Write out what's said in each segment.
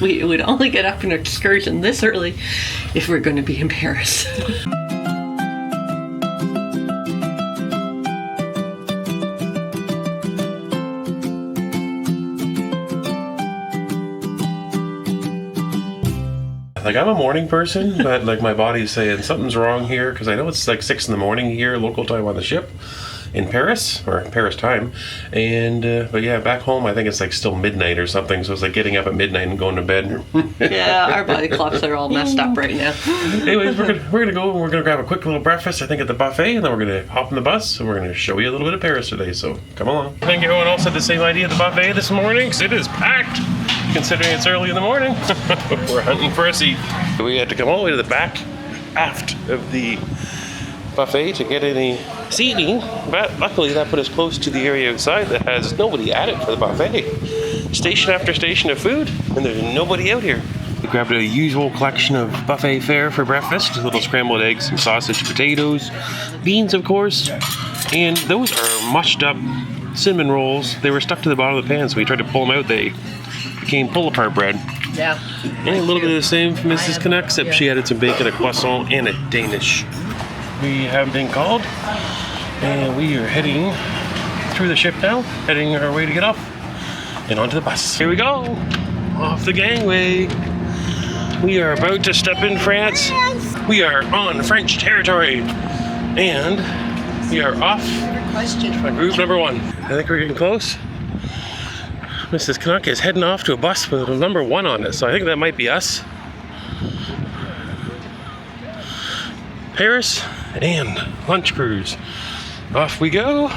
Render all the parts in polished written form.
We would only get up an excursion this early if we're going to be in Paris. Like, I'm a morning person, but like my body's saying something's wrong here because I know it's like 6 in the morning here, local time on the ship in Paris, or Paris time. And but yeah, back home I think it's like still midnight or something, so it's like getting up at midnight and going to bed. Yeah, our body clocks are all messed up right now. Anyways, we're gonna go and we're gonna grab a quick little breakfast, I think, at the buffet, and then we're gonna hop in the bus and we're gonna show you a little bit of Paris today, so come along. I think everyone else had the same idea at the buffet this morning, because it is packed considering it's early in the morning. We're hunting for a seat. We had to come all the way to the back aft of the buffet to get any seating, but luckily that put us close to the area outside that has nobody at it for the buffet. Station after station of food, and there's nobody out here. We grabbed a usual collection of buffet fare for breakfast, little scrambled eggs, some sausage, potatoes, beans of course, and those are mushed up cinnamon rolls. They were stuck to the bottom of the pan, so we tried to pull them out. They became pull-apart bread. Yeah. And a little bit of the same from Mrs. Canucks, except she added some bacon, a croissant, and a Danish. We have been called, and we are heading through the ship now, heading our way to get off and onto the bus. Here we go, off the gangway. We are about to step in France. We are on French territory, and we are off on group number 1. I think we're getting close. Mrs. Canuck is heading off to a bus with a number 1 on it, so I think that might be us. Paris and lunch cruise. Off we go.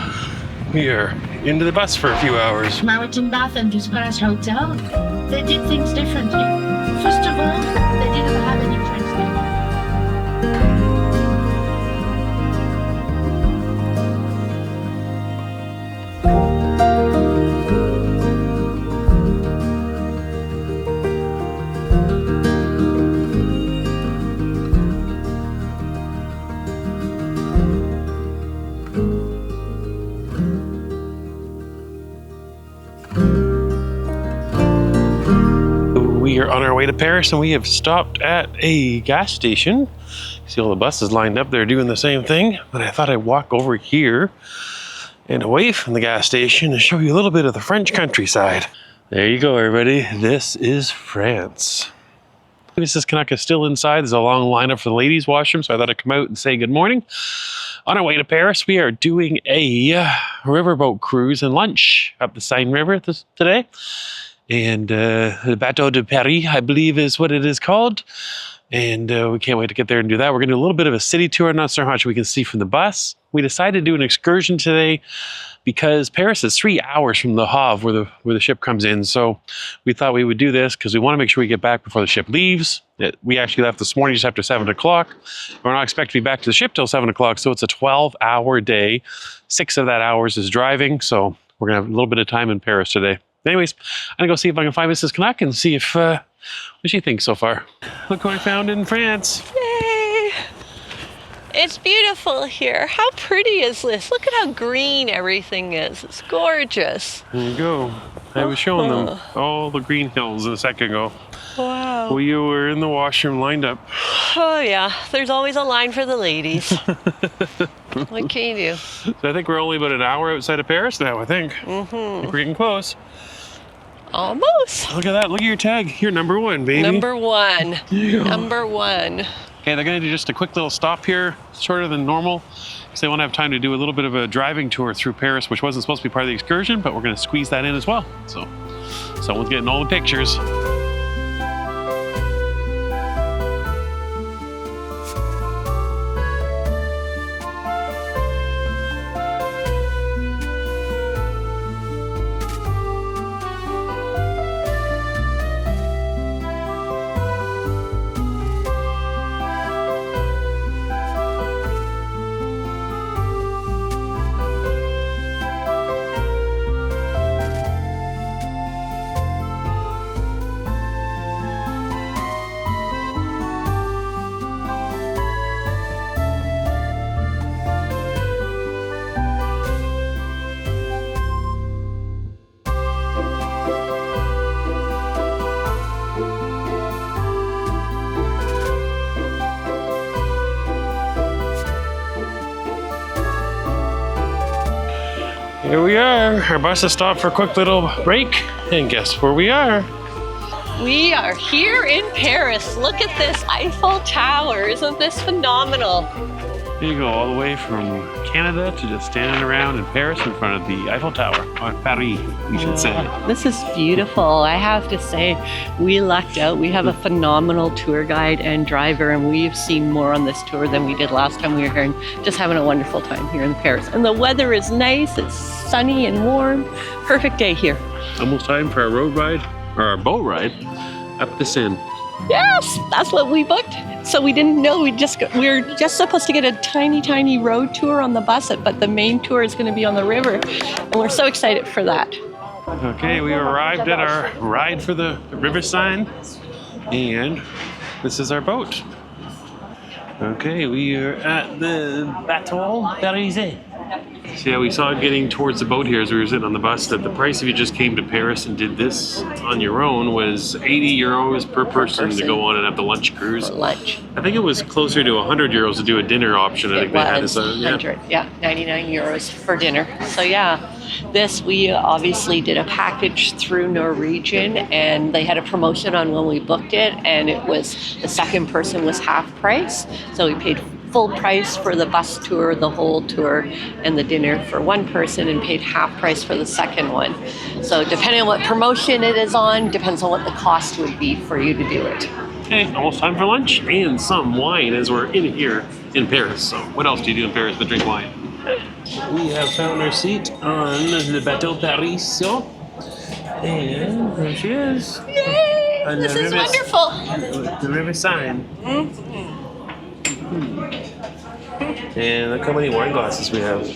We are into the bus for a few hours. Mountain Batham just past hotel. They did things differently. First of all, they didn't have any translation. We are on our way to Paris, and we have stopped at a gas station. See all the buses lined up there doing the same thing, but I thought I'd walk over here and away from the gas station and show you a little bit of the French countryside. There you go, everybody. This is France. Mrs. Canuck is still inside. There's a long lineup for the ladies' washroom, so I thought I'd come out and say good morning. On our way to Paris, we are doing a riverboat cruise and lunch up the Seine River today. And the Bateau de Paris, I believe, is what it is called. And we can't wait to get there and do that. We're going to do a little bit of a city tour, not so much we can see from the bus. We decided to do an excursion today because Paris is 3 hours from the Havre, where the ship comes in. So we thought we would do this because we want to make sure we get back before the ship leaves. We actually left this morning just after 7 o'clock. We're not expected to be back to the ship till 7 o'clock, so it's a 12-hour day. 6 of that hours is driving, so we're going to have a little bit of time in Paris today. Anyways, I'm going to go see if I can find Mrs. Canuck and see if what she thinks so far. Look what I found in France. Yay! It's beautiful here. How pretty is this? Look at how green everything is. It's gorgeous. There you go. I was showing them all the green hills a second ago. Wow. We were in the washroom lined up. Oh yeah, there's always a line for the ladies. What can you do? So I think we're only about an hour outside of Paris now, I think. I think we're getting close. Almost. Look at that. Look at your tag. You're number 1, baby. Number 1. Number 1. Okay, they're going to do just a quick little stop here, shorter than normal, because they want to have time to do a little bit of a driving tour through Paris, which wasn't supposed to be part of the excursion, but we're going to squeeze that in as well. So someone's getting all the pictures. Here we are. Our bus has stopped for a quick little break. And guess where we are? We are here in Paris. Look at this Eiffel Tower. Isn't this phenomenal? There you go, all the way from Canada to just standing around in Paris in front of the Eiffel Tower, or Paris, we should say. This is beautiful. I have to say, we lucked out. We have a phenomenal tour guide and driver, and we've seen more on this tour than we did last time we were here, and just having a wonderful time here in Paris. And the weather is nice. It's sunny and warm. Perfect day here. Almost time for our road ride, or our boat ride, up the Seine. Yes, that's what we booked. So we didn't know. We were just supposed to get a tiny road tour on the bus, but the main tour is going to be on the river, and we're so excited for that. Okay, we arrived at our ride for the river Seine, and this is our boat. Okay, we are at the Bateau Parisien. So yeah, we saw getting towards the boat here as we were sitting on the bus that the price if you just came to Paris and did this on your own was 80 euros per person to go on and have the lunch cruise. For lunch. I think it was closer to 100 euros to do a dinner option. I think they had this. 100, yeah, 99 euros for dinner. So yeah, we obviously did a package through Norwegian, and they had a promotion on when we booked it, and it was the second person was half price. So we paid full price for the bus tour, the whole tour, and the dinner for one person, and paid half price for the second one. So depending on what promotion it is on, depends on what the cost would be for you to do it. Okay, almost time for lunch and some wine as we're in here in Paris. So what else do you do in Paris but drink wine? We have found our seat on the Bateau Parisien, and there she is. Yay! This is wonderful. The river Seine. And look how many wine glasses we have.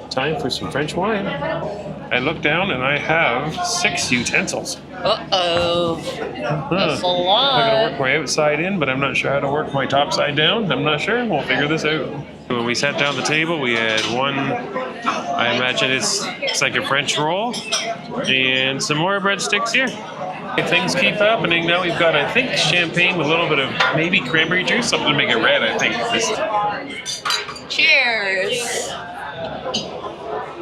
Time for some French wine. I look down and I have 6 utensils. Uh-oh. That's a lot. I'm going to work my outside in, but I'm not sure how to work my top side down. I'm not sure. We'll figure this out. When we sat down at the table, we had one, I imagine it's like a French roll, and some more breadsticks here. Things keep happening. Now we've got, I think, champagne with a little bit of maybe cranberry juice, something to make it red, I think. Cheers.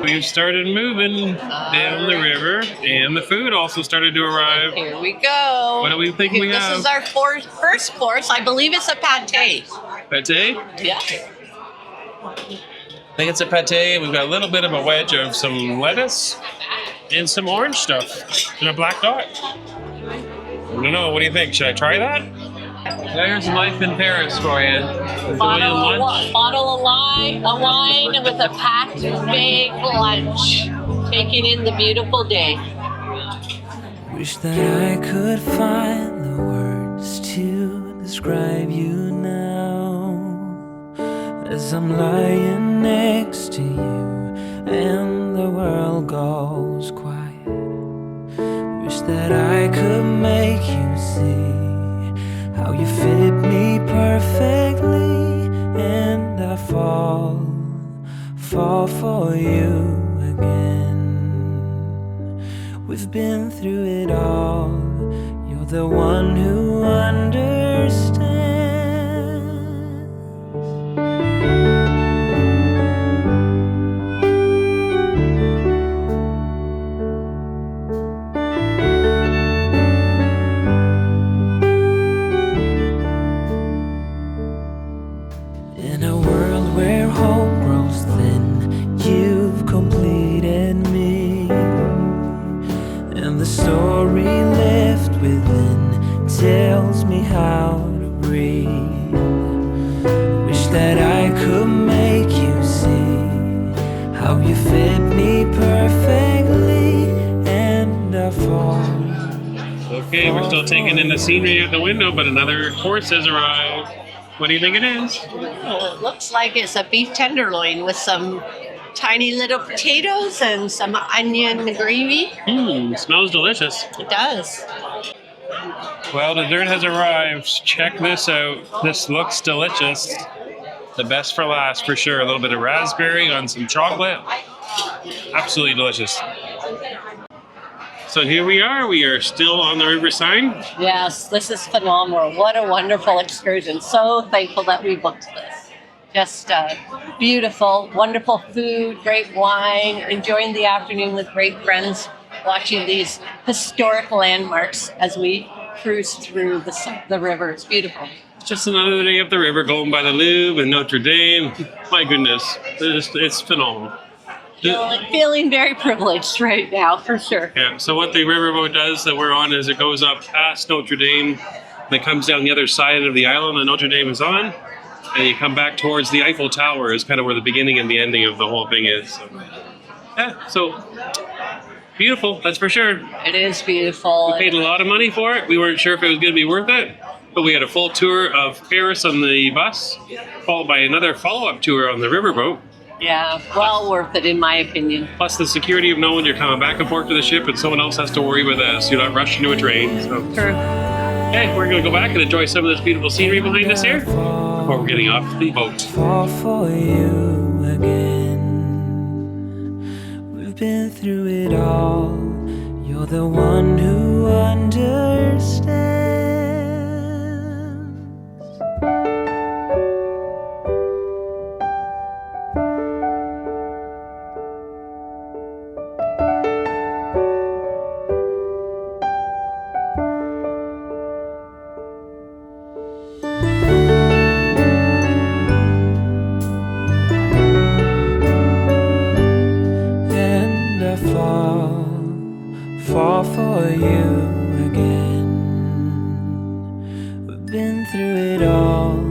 We've started moving down the river, and the food also started to arrive. Here we go. What do we think we have? This is our first course. I believe it's a pâté. Pâté? Yeah. I think it's a pâté. We've got a little bit of a wedge of some lettuce and some orange stuff and a black dot. I don't know. What do you think? Should I try that? There's life in Paris for you. Bottle of wine with a packed big lunch. Taking in the beautiful day. Wish that I could find the words to describe you now, as I'm lying next to you and the world goes quiet. Wish that I could make you see how you fit me perfectly, and I fall for you again. We've been through it all. You're the one who understands. In a world where hope grows thin, you've completed me, and the story left within tells me how to breathe. Wish that I could make you see how you fit me perfectly, and I fall. Okay, we're still taking in the scenery out the window, but another course has arrived. What do you think it is? Well, it looks like it's a beef tenderloin with some tiny little potatoes and some onion gravy. Smells delicious. It does. Well, dessert has arrived. Check this out. This looks delicious. The best for last, for sure. A little bit of raspberry on some chocolate. Absolutely delicious. So here we are. We are still on the river Seine. Yes, this is phenomenal. What a wonderful excursion. So thankful that we booked this. Just beautiful, wonderful food, great wine, enjoying the afternoon with great friends, watching these historic landmarks as we cruise through the river. It's beautiful. It's just another day up the river, going by the Louvre and Notre Dame. My goodness, it's phenomenal. Feeling very privileged right now, for sure. Yeah, so what the riverboat does that we're on is it goes up past Notre Dame, and it comes down the other side of the island that Notre Dame is on, and you come back towards the Eiffel Tower is kind of where the beginning and the ending of the whole thing is. So, yeah, so beautiful, that's for sure. It is beautiful. We paid a lot of money for it. We weren't sure if it was going to be worth it, but we had a full tour of Paris on the bus, followed by another follow-up tour on the riverboat. Yeah, well worth it in my opinion. Plus the security of knowing you're coming back and forth to the ship and someone else has to worry with us. You're not rushing to a train. So. True. Okay, we're going to go back and enjoy some of this beautiful scenery behind us here before we're getting off the boat. Fall for you again. We've been through it all. You're the one who understands. Fall for you again. We've been through it all.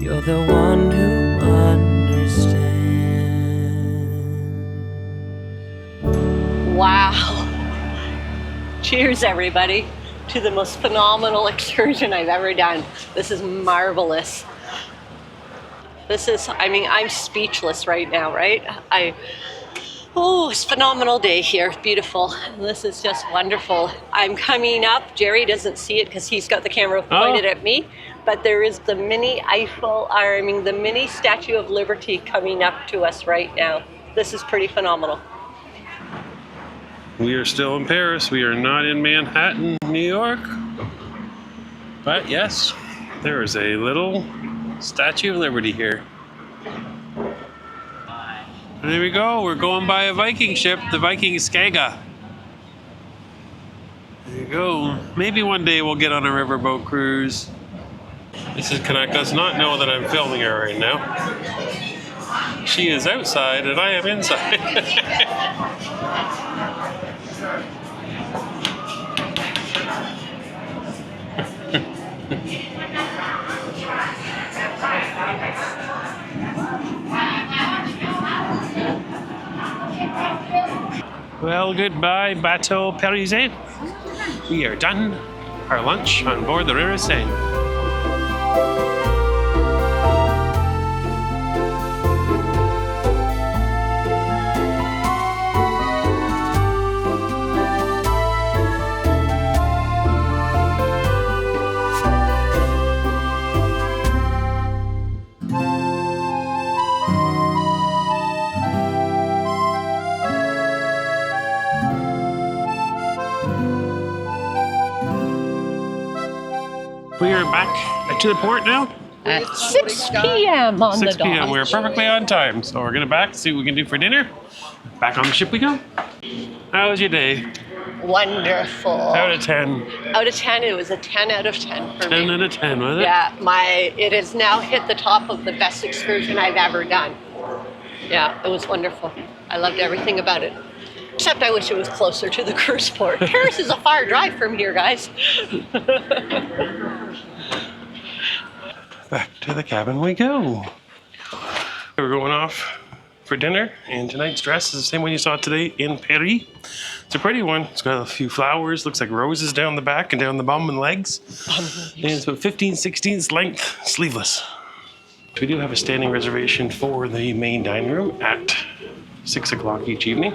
You're the one who understands. Wow. Cheers, everybody, to the most phenomenal excursion I've ever done. This is marvelous. I'm speechless right now, right? It's a phenomenal day here. It's beautiful. This is just wonderful. I'm coming up. Jerry doesn't see it because he's got the camera pointed at me. But there is the mini the mini Statue of Liberty coming up to us right now. This is pretty phenomenal. We are still in Paris. We are not in Manhattan, New York. But yes, there is a little Statue of Liberty here. And there we go. We're going by a Viking ship, the Viking Skaga. There you go. Maybe one day we'll get on a riverboat cruise. Mrs. Canuck does not know that I'm filming her right now. She is outside and I am inside. Well, goodbye, Bateau Parisien. We are done our lunch on board the River Seine. We are back to the port now. At 6 p.m. on the 6 p.m. dot. We're perfectly on time. So we're going to back, see what we can do for dinner. Back on the ship we go. How was your day? Wonderful. Out of 10. Out of 10, it was a 10 out of 10 for me. 10 out of 10, was it? Yeah, it has now hit the top of the best excursion I've ever done. Yeah, it was wonderful. I loved everything about it. Except I wish it was closer to the cruise port. Paris is a far drive from here, guys. Back to the cabin we go. We're going off for dinner, and tonight's dress is the same one you saw today in Paris. It's a pretty one. It's got a few flowers, looks like roses down the back and down the bum and legs. And it's about 15/16 length, sleeveless. We do have a standing reservation for the main dining room at 6 o'clock each evening,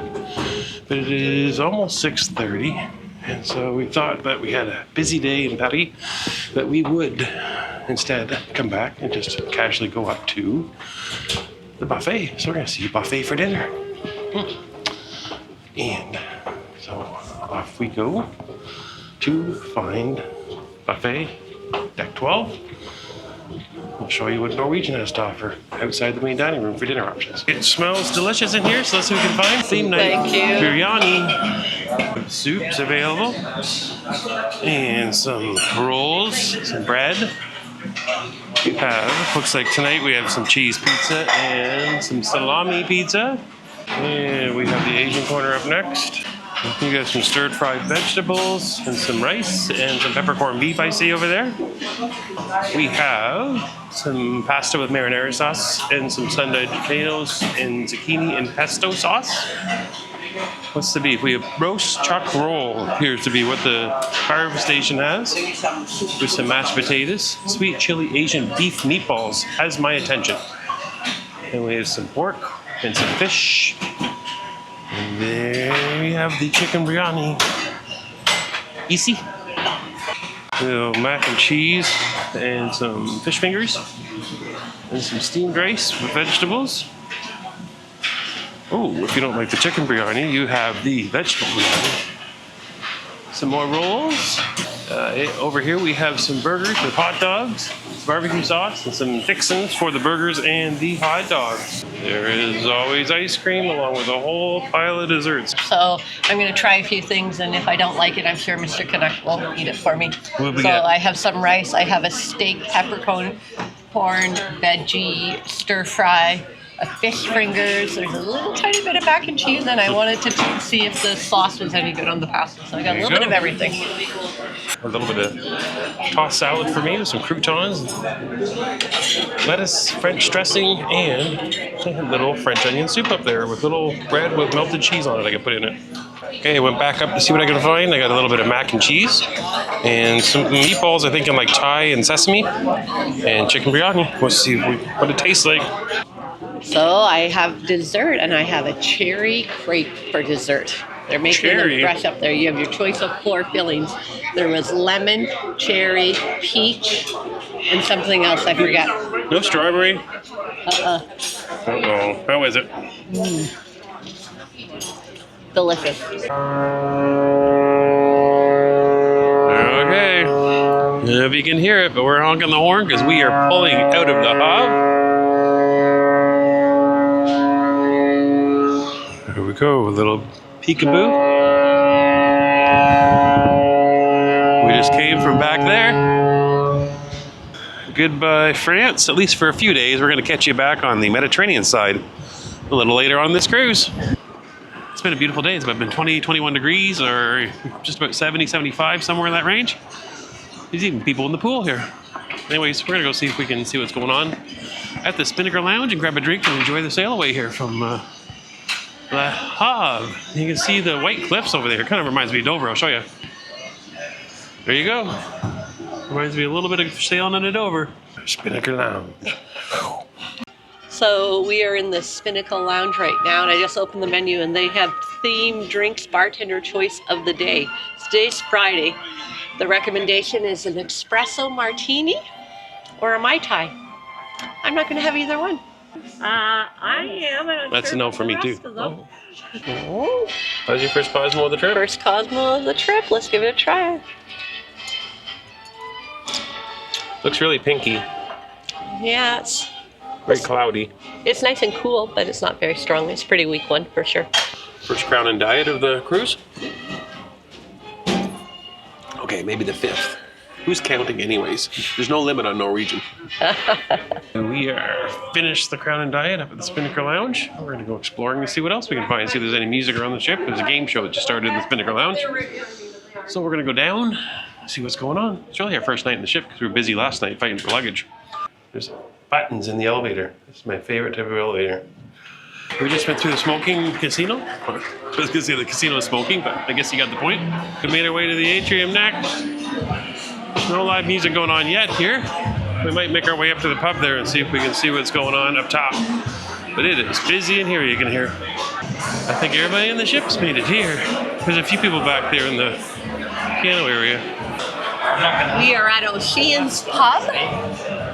but it is almost 6:30, and so we thought that we had a busy day in Paris, that we would instead come back and just casually go up to the buffet. So we're going to see a buffet for dinner. And so off we go to find buffet deck 12. We'll show you what Norwegian has to offer outside the main dining room for dinner options. It smells delicious in here, so let's see what we can find. Theme night Thank you. biryani. Soups available. And some rolls, some bread. We have, looks like tonight we have some cheese pizza and some salami pizza. And we have the Asian corner up next. You got some stir fried vegetables and some rice and some peppercorn beef I see over there. We have some pasta with marinara sauce and some sun-dried potatoes and zucchini and pesto sauce. What's the beef? We have roast chuck roll, appears to be what the carb station has, with some mashed potatoes. Sweet chili Asian beef meatballs has my attention. And we have some pork and some fish. And there we have the chicken biryani. Easy. Mac and cheese and some fish fingers and some steamed rice with vegetables. Oh, if you don't like the chicken biryani, you have the vegetable biryani. Some more rolls. Over here we have some burgers with hot dogs, barbecue sauce, and some fixins for the burgers and the hot dogs. There is always ice cream along with a whole pile of desserts. So I'm going to try a few things, and if I don't like it, I'm sure Mr. Canuck will eat it for me. What we So got? I have some rice. I have a steak, peppercorn, corn, veggie, stir fry, a fish fingers. There's a little tiny bit of mac and cheese, and I wanted to see if the sauce was any good on the pasta. So I got a little bit of everything. A little bit of tossed salad for me with some croutons, lettuce, French dressing, and a little French onion soup up there with little bread with melted cheese on it I can put in it. Okay, I went back up to see what I could find. I got a little bit of mac and cheese and some meatballs, I think in like Thai and sesame, and chicken biryani. Let's see what it tastes like. So I have dessert, and I have a cherry crepe for dessert. They're making Cherry? them fresh up there. You have your choice of 4 fillings. There was lemon, cherry, peach, and something else I forgot. No strawberry? Uh-uh. Uh-oh. How is it? Delicious. Okay. If you can hear it, but we're honking the horn because we are pulling out of the hub. There we go, a little peekaboo. We just came from back there. Goodbye, France, at least for a few days. We're going to catch you back on the Mediterranean side a little later on this cruise. It's been a beautiful day. It's been 20, 21 degrees, or just about 70, 75, somewhere in that range. There's even people in the pool here. Anyways, we're going to go see if we can see what's going on at the Spinnaker Lounge and grab a drink and enjoy the Sailaway here from the Havre. You can see the white cliffs over there. It kind of reminds me of Dover. I'll show you. There you go. Reminds me a little bit of sailing in Dover. Spinnaker Lounge. So we are in the Spinnaker Lounge right now, and I just opened the menu, and they have themed drinks, bartender choice of the day. Today's Friday. The recommendation is an espresso martini or a Mai Tai. I'm not going to have either one. I am. I'm not That's sure a no about for the me too. rest of them. Oh. That was your first Cosmo of the trip? First Cosmo of the trip. Let's give it a try. Looks really pinky. Yeah, Very cloudy. it's nice and cool, but it's not very strong. It's a pretty weak one for sure. First crown and diet of the cruise? Okay, maybe the 5th. Who's counting anyways? There's no limit on Norwegian. We are finished the crown and diet up at the Spinnaker Lounge. We're going to go exploring to see what else we can find. See if there's any music around the ship. There's a game show that just started in the Spinnaker Lounge. So we're going to go down, see what's going on. It's really our first night in the ship because we were busy last night fighting for luggage. There's buttons in the elevator. This is my favorite type of elevator. We just went through the smoking casino. I was going to say the casino is smoking, but I guess you got the point. We made our way to the atrium next. No live music going on yet here. We might make our way up to the pub there and see if we can see what's going on up top. But it is busy in here, you can hear. I think everybody in the ship's made it here. There's a few people back there in the piano area. We are at O'Shea's Pub,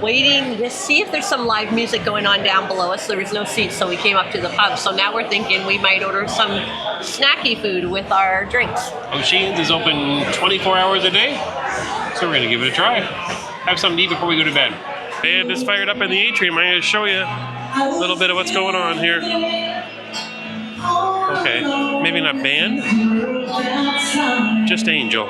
waiting to see if there's some live music going on down below us. There was no seats, so we came up to the pub. So now we're thinking we might order some snacky food with our drinks. O'Shea's is open 24 hours a day, so we're going to give it a try. Have something to eat before we go to bed. Band is fired up in the atrium. I'm going to show you a little bit of what's going on here. Okay, maybe not band, just Angel.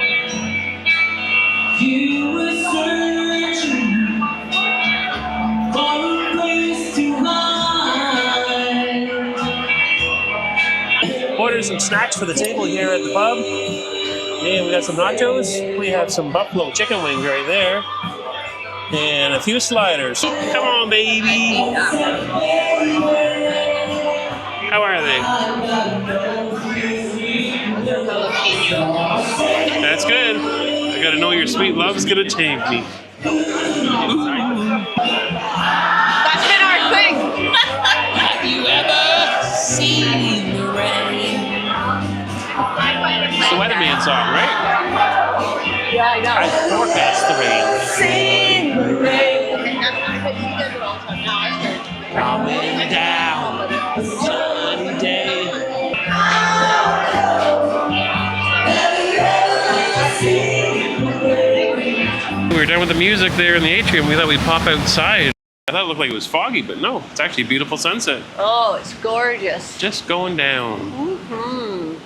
Ordered some snacks for the table here at the pub. And we got some nachos. We have some buffalo chicken wings right there. And a few sliders. Come on, baby. How are they? That's good. I gotta know your sweet love's gonna take me. That's been our thing. Have you ever seen the rain? It's the Weatherman song, right? Yeah, I know. I forecast the rain. Seen the rain. Coming down a sunny day. We were done with the music there in the atrium. We thought we'd pop outside. I thought it looked like it was foggy, but no, it's actually a beautiful sunset. Oh, it's gorgeous. Just going down. Mm-hmm.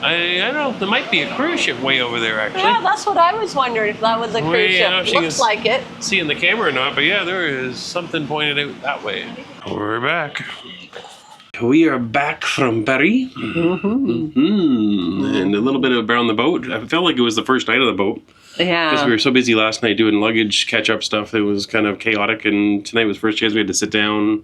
I don't know, there might be a cruise ship way over there, actually. Yeah, that's what I was wondering, if that was a cruise ship. Looks like it. See in the camera or not, but yeah, there is something pointed out that way. We're back. We are back from Paris. And a little bit around the boat. I felt like it was the first night of the boat. Yeah. Because we were so busy last night doing luggage catch-up stuff. It was kind of chaotic, and tonight was the first chance we had to sit down,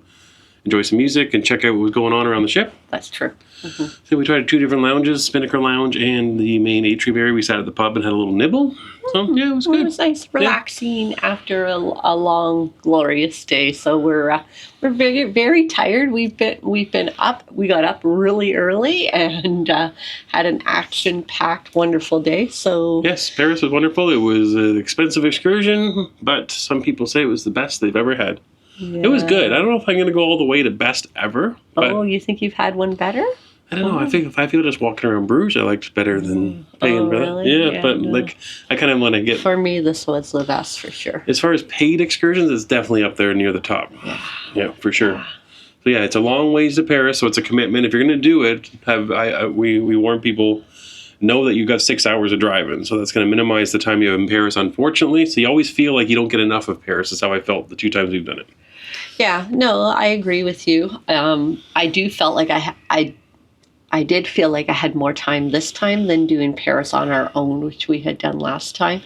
enjoy some music, and check out what was going on around the ship. That's true. Mm-hmm. So we tried 2 different lounges, Spinnaker Lounge and the main atrium area. We sat at the pub and had a little nibble. So yeah, it was good. It was nice, relaxing after a long, glorious day. So we're very, very tired. We've been up. We got up really early and had an action-packed, wonderful day. So yes, Paris was wonderful. It was an expensive excursion, but some people say it was the best they've ever had. Yeah. It was good. I don't know if I'm going to go all the way to best ever. But oh, you think you've had one better? I don't know. I think if I feel just walking around Bruges, I liked better than paying for that. Really? Yeah, but no. like I kind of want to get. For me, this was the best for sure. As far as paid excursions, it's definitely up there near the top. Yeah, for sure. Yeah. So yeah, it's a long ways to Paris, so it's a commitment. If you're going to do it, we warn people. Know that you've got 6 hours of driving, so that's going to minimize the time you have in Paris, unfortunately. So you always feel like you don't get enough of Paris. That's how I felt the 2 times we've done it. Yeah, no, I agree with you. I do felt like I did feel like I had more time this time than doing Paris on our own, which we had done last time,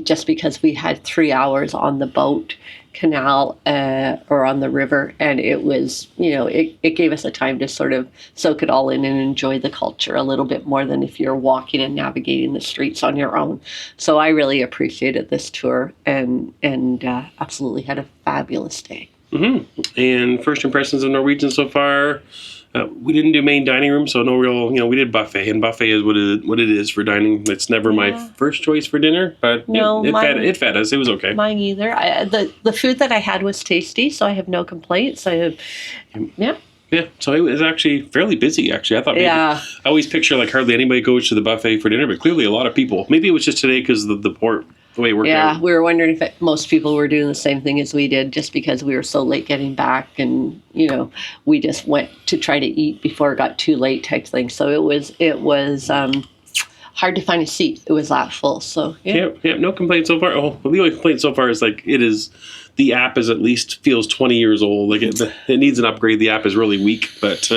just because we had 3 hours on the boat canal or on the river, and it was, it gave us a time to sort of soak it all in and enjoy the culture a little bit more than if you're walking and navigating the streets on your own. So I really appreciated this tour and absolutely had a fabulous day. Mm-hmm. And first impressions of Norwegian so far. We didn't do main dining room, so no real, we did buffet, and buffet is what it is for dining. It's never my first choice for dinner, but no, it fed us. It was okay. Mine either. The food that I had was tasty, so I have no complaints. Yeah, so it was actually fairly busy, actually. I thought maybe, I always picture like hardly anybody goes to the buffet for dinner, but clearly a lot of people. Maybe it was just today because of the port. The way it worked out. Yeah, we were wondering if most people were doing the same thing as we did, just because we were so late getting back, and we just went to try to eat before it got too late, type thing. So it was hard to find a seat. It was that full. So yeah, no complaints so far. Oh, well, the only complaint so far is the app is at least feels 20 years old. Like it needs an upgrade. The app is really weak, but.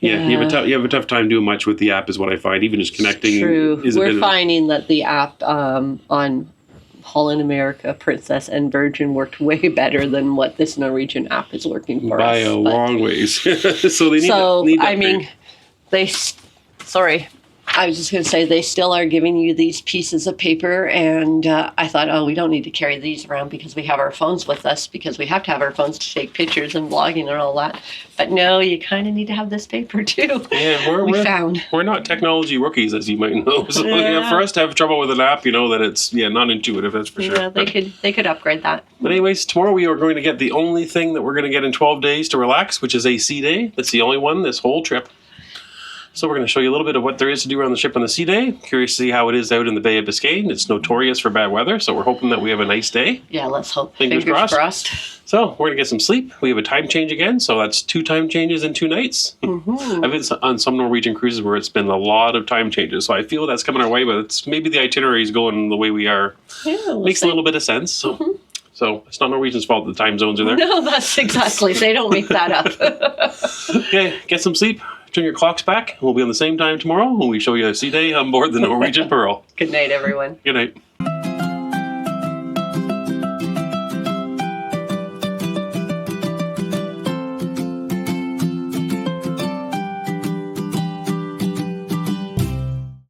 Yeah, you have a tough time doing much with the app, is what I find. Even just connecting. True. We're finding that the app on Holland America, Princess, and Virgin worked way better than what this Norwegian app is working for by us. By a long ways. So they need to upgrade. I was just going to say, they still are giving you these pieces of paper, and I thought, we don't need to carry these around because we have our phones with us, because we have to have our phones to take pictures and vlogging and all that. But no, you kind of need to have this paper too. Yeah, we're not technology rookies, as you might know. So for us to have trouble with an app, that it's not intuitive. That's for sure. Yeah, they could upgrade that. But anyways, tomorrow we are going to get the only thing that we're going to get in 12 days to relax, which is AC day. That's the only one this whole trip. So we're going to show you a little bit of what there is to do around the ship on the sea day. Curious to see how it is out in the Bay of Biscay. It's notorious for bad weather, so we're hoping that we have a nice day. Yeah, let's hope. Fingers crossed. So we're going to get some sleep. We have a time change again, so that's 2 time changes in 2 nights. I've been on some Norwegian cruises where it's been a lot of time changes, so I feel that's coming our way, but it's maybe the itinerary is going the way we are. Yeah, Makes a little bit of sense. So. So it's not Norwegian's fault the time zones are there. No, that's exactly. They don't make that up. Okay, get some sleep. Turn your clocks back. We'll be on the same time tomorrow when we show you a sea day on board the Norwegian Pearl. Good night, everyone. Good night.